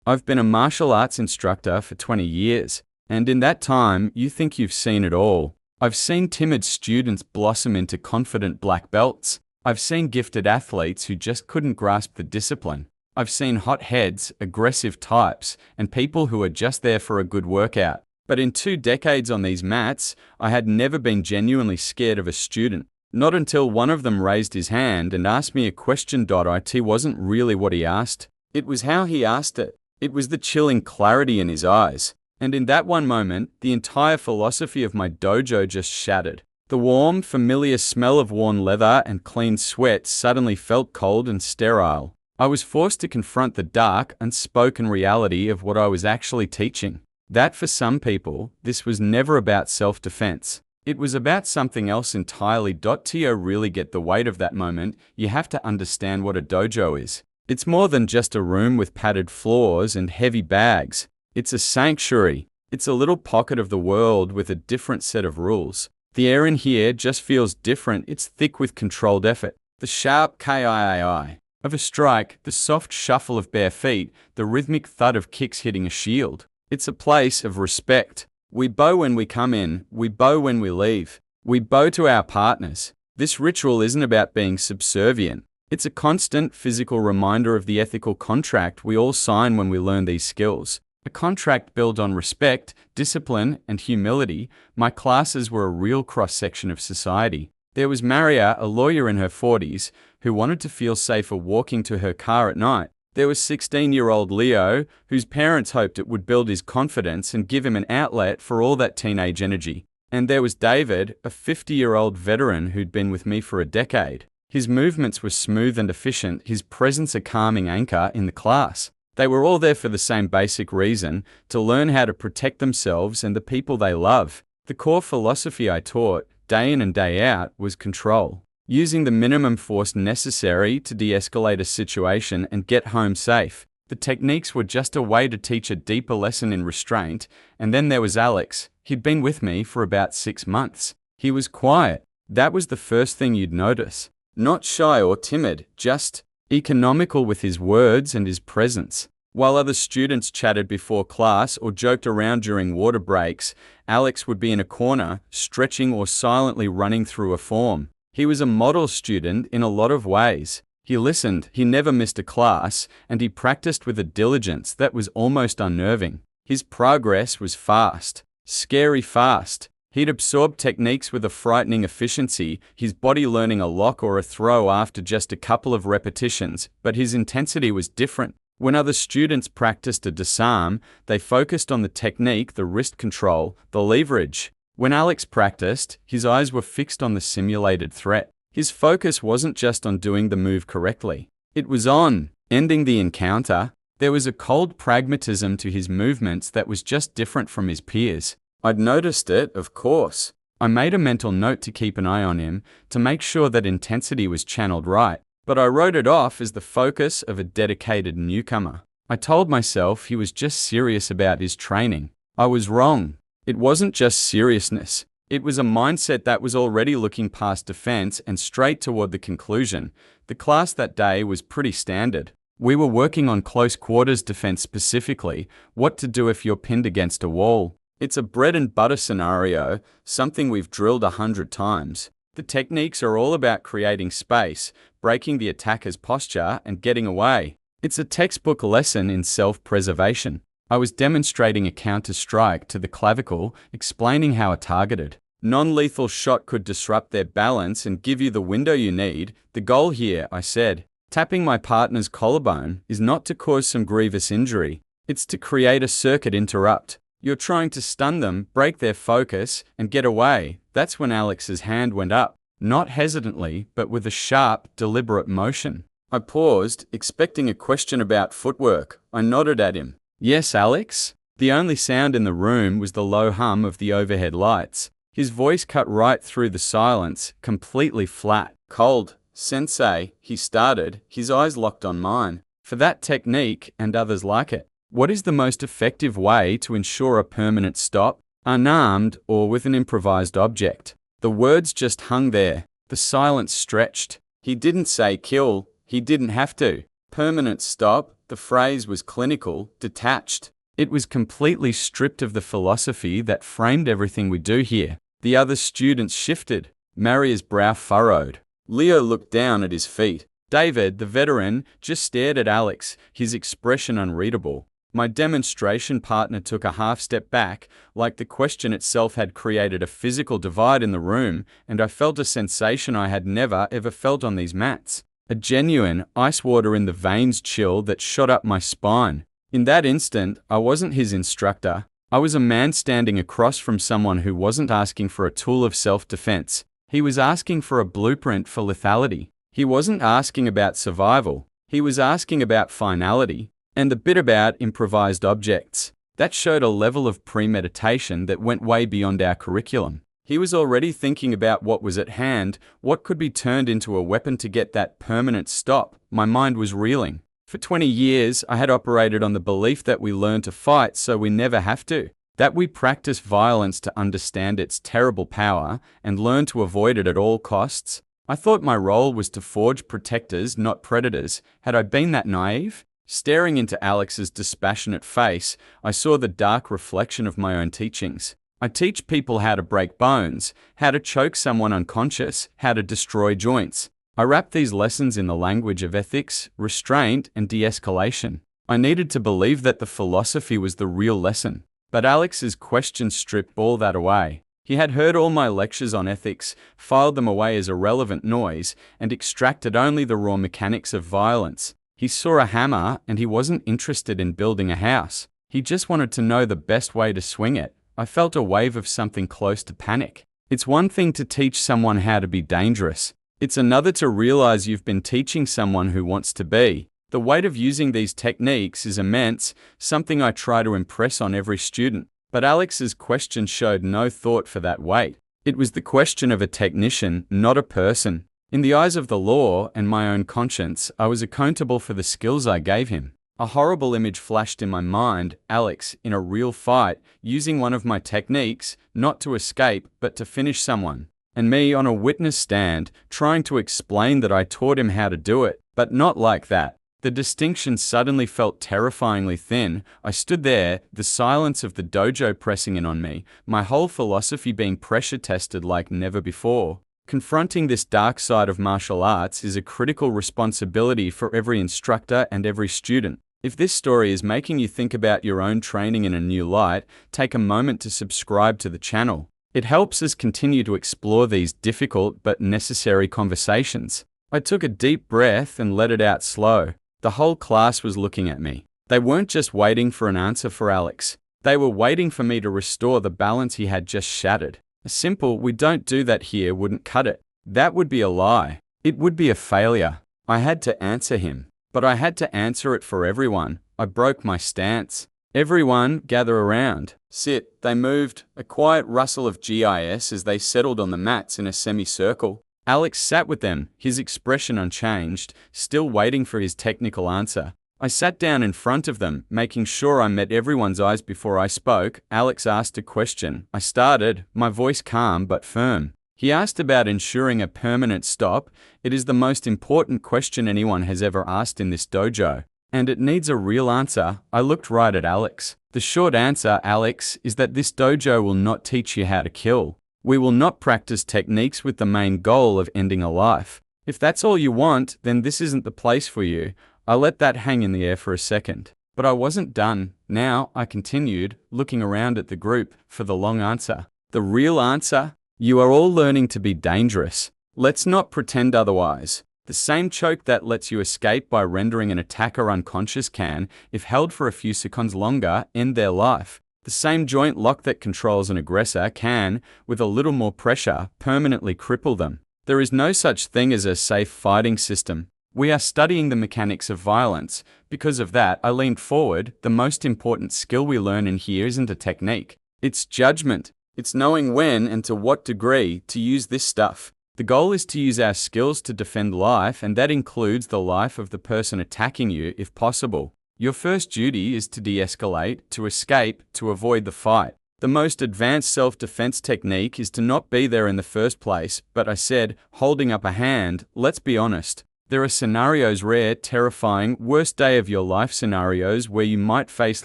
I've been a martial arts instructor for 20 years, and in that time, you think you've seen it all. I've seen timid students blossom into confident black belts. I've seen gifted athletes who just couldn't grasp the discipline. I've seen hot heads, aggressive types, and people who are just there for a good workout. But in 2 decades on these mats, I had never been genuinely scared of a student. Not until one of them raised his hand and asked me a question. It wasn't really what he asked. It was how he asked it. It was the chilling clarity in his eyes. And in that one moment, the entire philosophy of my dojo just shattered. The warm, familiar smell of worn leather and clean sweat suddenly felt cold and sterile. I was forced to confront the dark, unspoken reality of what I was actually teaching. That for some people, this was never about self-defense. It was about something else entirely. To really get the weight of that moment, you have to understand what a dojo is. It's more than just a room with padded floors and heavy bags. It's a sanctuary. It's a little pocket of the world with a different set of rules. The air in here just feels different. It's thick with controlled effort. The sharp kiii of a strike, the soft shuffle of bare feet, the rhythmic thud of kicks hitting a shield. It's a place of respect. We bow when we come in. We bow when we leave. We bow to our partners. This ritual isn't about being subservient. It's a constant physical reminder of the ethical contract we all sign when we learn these skills. A contract built on respect, discipline, and humility. My classes were a real cross-section of society. There was Maria, a lawyer in her 40s, who wanted to feel safer walking to her car at night. There was 16-year-old Leo, whose parents hoped it would build his confidence and give him an outlet for all that teenage energy. And there was David, a 50-year-old veteran who'd been with me for a decade. His movements were smooth and efficient, his presence a calming anchor in the class. They were all there for the same basic reason, to learn how to protect themselves and the people they love. The core philosophy I taught, day in and day out, was control. Using the minimum force necessary to de-escalate a situation and get home safe. The techniques were just a way to teach a deeper lesson in restraint. And then there was Alex. He'd been with me for about 6 months. He was quiet. That was the first thing you'd notice. Not shy or timid, just economical with his words and his presence. While other students chatted before class or joked around during water breaks, Alex would be in a corner, stretching or silently running through a form. He was a model student in a lot of ways. He listened, he never missed a class, and he practiced with a diligence that was almost unnerving. His progress was fast, scary fast. He'd absorb techniques with a frightening efficiency, his body learning a lock or a throw after just a couple of repetitions, but his intensity was different. When other students practiced a disarm, they focused on the technique, the wrist control, the leverage. When Alex practiced, his eyes were fixed on the simulated threat. His focus wasn't just on doing the move correctly. It was on ending the encounter. There was a cold pragmatism to his movements that was just different from his peers. I'd noticed it, of course. I made a mental note to keep an eye on him, to make sure that intensity was channeled right, but I wrote it off as the focus of a dedicated newcomer. I told myself he was just serious about his training. I was wrong. It wasn't just seriousness. It was a mindset that was already looking past defense and straight toward the conclusion. The class that day was pretty standard. We were working on close quarters defense specifically, what to do if you're pinned against a wall. It's a bread and butter scenario, something we've drilled 100 times. The techniques are all about creating space, breaking the attacker's posture, and getting away. It's a textbook lesson in self-preservation. I was demonstrating a counter-strike to the clavicle, explaining how a targeted, non-lethal shot could disrupt their balance and give you the window you need. The goal here, I said, tapping my partner's collarbone, is not to cause some grievous injury. It's to create a circuit interrupt. You're trying to stun them, break their focus, and get away. That's when Alex's hand went up, not hesitantly, but with a sharp, deliberate motion. I paused, expecting a question about footwork. I nodded at him. Yes, Alex? The only sound in the room was the low hum of the overhead lights. His voice cut right through the silence, completely flat. Cold. Sensei, he started, his eyes locked on mine. For that technique, and others like it, what is the most effective way to ensure a permanent stop, unarmed or with an improvised object? The words just hung there. The silence stretched. He didn't say kill. He didn't have to. Permanent stop, the phrase was clinical, detached. It was completely stripped of the philosophy that framed everything we do here. The other students shifted. Maria's brow furrowed. Leo looked down at his feet. David, the veteran, just stared at Alex, his expression unreadable. My demonstration partner took a half step back, like the question itself had created a physical divide in the room, and I felt a sensation I had never ever felt on these mats. A genuine, ice water in the veins chill that shot up my spine. In that instant, I wasn't his instructor. I was a man standing across from someone who wasn't asking for a tool of self-defense. He was asking for a blueprint for lethality. He wasn't asking about survival. He was asking about finality. And the bit about improvised objects. That showed a level of premeditation that went way beyond our curriculum. He was already thinking about what was at hand, what could be turned into a weapon to get that permanent stop. My mind was reeling. For 20 years, I had operated on the belief that we learn to fight so we never have to, that we practice violence to understand its terrible power and learn to avoid it at all costs. I thought my role was to forge protectors, not predators. Had I been that naive? Staring into Alex's dispassionate face, I saw the dark reflection of my own teachings. I teach people how to break bones, how to choke someone unconscious, how to destroy joints. I wrap these lessons in the language of ethics, restraint, and de-escalation. I needed to believe that the philosophy was the real lesson. But Alex's question stripped all that away. He had heard all my lectures on ethics, filed them away as irrelevant noise, and extracted only the raw mechanics of violence. He saw a hammer, and he wasn't interested in building a house. He just wanted to know the best way to swing it. I felt a wave of something close to panic. It's one thing to teach someone how to be dangerous. It's another to realize you've been teaching someone who wants to be. The weight of using these techniques is immense, something I try to impress on every student. But Alex's question showed no thought for that weight. It was the question of a technician, not a person. In the eyes of the law and my own conscience, I was accountable for the skills I gave him. A horrible image flashed in my mind, Alex, in a real fight, using one of my techniques, not to escape, but to finish someone. And me on a witness stand, trying to explain that I taught him how to do it, but not like that. The distinction suddenly felt terrifyingly thin. I stood there, the silence of the dojo pressing in on me, my whole philosophy being pressure tested like never before. Confronting this dark side of martial arts is a critical responsibility for every instructor and every student. If this story is making you think about your own training in a new light, take a moment to subscribe to the channel. It helps us continue to explore these difficult but necessary conversations. I took a deep breath and let it out slow. The whole class was looking at me. They weren't just waiting for an answer for Alex. They were waiting for me to restore the balance he had just shattered. A simple "we don't do that here" wouldn't cut it. That would be a lie. It would be a failure. I had to answer him. But I had to answer it for everyone. I broke my stance. Everyone, gather around. Sit. They moved. A quiet rustle of GIS as they settled on the mats in a semicircle. Alex sat with them, his expression unchanged, still waiting for his technical answer. I sat down in front of them, making sure I met everyone's eyes before I spoke. Alex asked a question. I started, my voice calm but firm. He asked about ensuring a permanent stop. It is the most important question anyone has ever asked in this dojo. And it needs a real answer. I looked right at Alex. The short answer, Alex, is that this dojo will not teach you how to kill. We will not practice techniques with the main goal of ending a life. If that's all you want, then this isn't the place for you. I let that hang in the air for a second. But I wasn't done. Now, I continued, looking around at the group, for the long answer. The real answer? You are all learning to be dangerous. Let's not pretend otherwise. The same choke that lets you escape by rendering an attacker unconscious can, if held for a few seconds longer, end their life. The same joint lock that controls an aggressor can, with a little more pressure, permanently cripple them. There is no such thing as a safe fighting system. We are studying the mechanics of violence. Because of that, I leaned forward. The most important skill we learn in here isn't a technique. It's judgment. It's knowing when and to what degree to use this stuff. The goal is to use our skills to defend life, and that includes the life of the person attacking you if possible. Your first duty is to de-escalate, to escape, to avoid the fight. The most advanced self-defense technique is to not be there in the first place, but I said, holding up a hand, let's be honest. There are scenarios, rare, terrifying, worst day of your life scenarios where you might face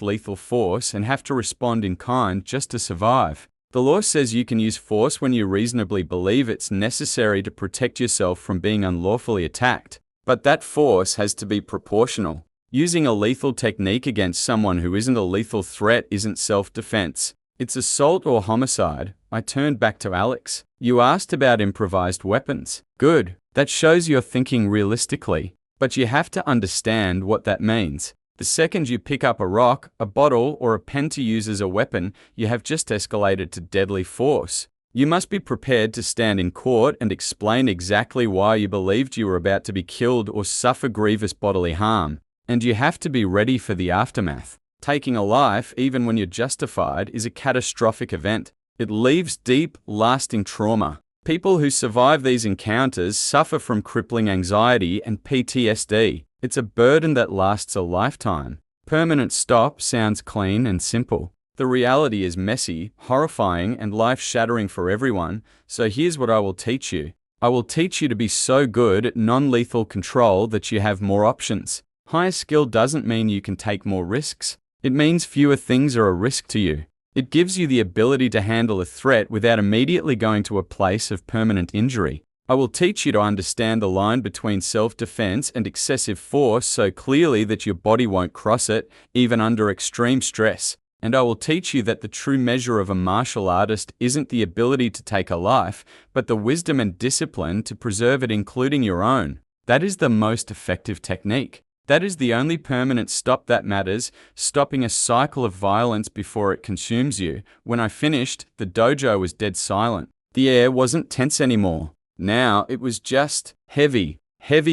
lethal force and have to respond in kind just to survive. The law says you can use force when you reasonably believe it's necessary to protect yourself from being unlawfully attacked. But that force has to be proportional. Using a lethal technique against someone who isn't a lethal threat isn't self-defense. It's assault or homicide. I turned back to Alex. You asked about improvised weapons. Good. That shows you're thinking realistically. But you have to understand what that means. The second you pick up a rock, a bottle, or a pen to use as a weapon, you have just escalated to deadly force. You must be prepared to stand in court and explain exactly why you believed you were about to be killed or suffer grievous bodily harm. And you have to be ready for the aftermath. Taking a life, even when you're justified, is a catastrophic event. It leaves deep, lasting trauma. People who survive these encounters suffer from crippling anxiety and PTSD. It's a burden that lasts a lifetime. Permanent stop sounds clean and simple. The reality is messy, horrifying, and life-shattering for everyone, so here's what I will teach you. I will teach you to be so good at non-lethal control that you have more options. Higher skill doesn't mean you can take more risks. It means fewer things are a risk to you. It gives you the ability to handle a threat without immediately going to a place of permanent injury. I will teach you to understand the line between self-defense and excessive force so clearly that your body won't cross it, even under extreme stress. And I will teach you that the true measure of a martial artist isn't the ability to take a life, but the wisdom and discipline to preserve it, including your own. That is the most effective technique. That is the only permanent stop that matters, stopping a cycle of violence before it consumes you. When I finished, the dojo was dead silent. The air wasn't tense anymore. Now it was just heavy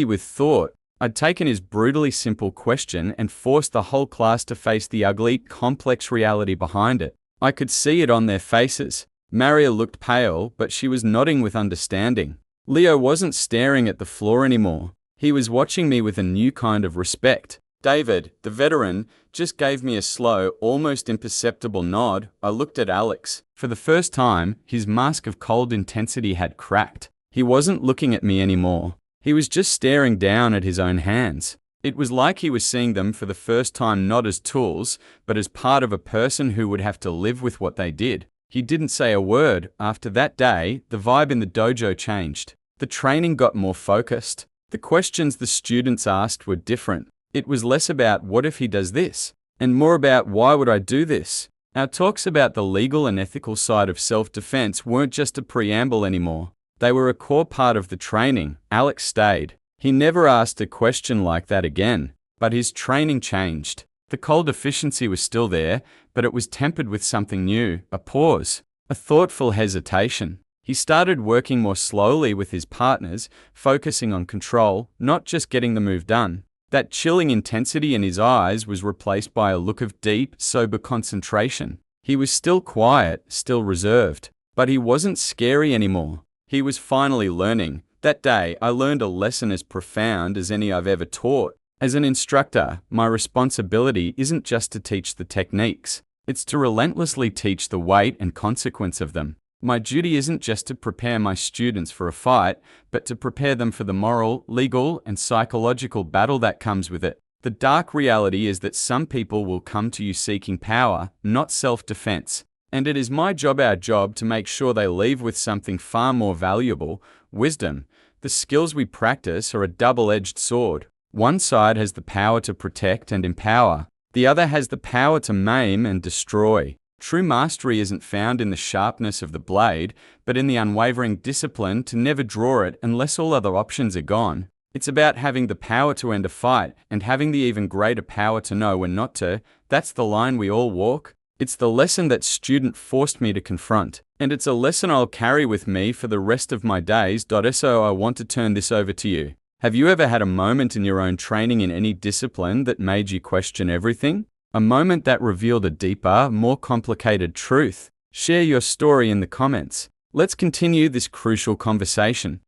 with thought. I'd taken his brutally simple question and forced the whole class to face the ugly, complex reality behind it. I could see it on their faces. Maria looked pale, but she was nodding with understanding. Leo wasn't staring at the floor anymore. He was watching me with a new kind of respect. David, the veteran, just gave me a slow, almost imperceptible nod. I looked at Alex. For the first time, his mask of cold intensity had cracked. He wasn't looking at me anymore. He was just staring down at his own hands. It was like he was seeing them for the first time not as tools, but as part of a person who would have to live with what they did. He didn't say a word. After that day, the vibe in the dojo changed. The training got more focused. The questions the students asked were different. It was less about what if he does this, and more about why would I do this. Our talks about the legal and ethical side of self-defense weren't just a preamble anymore. They were a core part of the training. Alex stayed. He never asked a question like that again, but his training changed. The cold efficiency was still there, but it was tempered with something new, a pause, a thoughtful hesitation. He started working more slowly with his partners, focusing on control, not just getting the move done. That chilling intensity in his eyes was replaced by a look of deep, sober concentration. He was still quiet, still reserved, but he wasn't scary anymore. He was finally learning. That day, I learned a lesson as profound as any I've ever taught. As an instructor, my responsibility isn't just to teach the techniques. It's to relentlessly teach the weight and consequence of them. My duty isn't just to prepare my students for a fight, but to prepare them for the moral, legal, and psychological battle that comes with it. The dark reality is that some people will come to you seeking power, not self-defense. And it is my job, our job, to make sure they leave with something far more valuable, wisdom. The skills we practice are a double-edged sword. One side has the power to protect and empower. The other has the power to maim and destroy. True mastery isn't found in the sharpness of the blade, but in the unwavering discipline to never draw it unless all other options are gone. It's about having the power to end a fight and having the even greater power to know when not to. That's the line we all walk. It's the lesson that student forced me to confront, and it's a lesson I'll carry with me for the rest of my days. So I want to turn this over to you. Have you ever had a moment in your own training in any discipline that made you question everything? A moment that revealed a deeper, more complicated truth? Share your story in the comments. Let's continue this crucial conversation.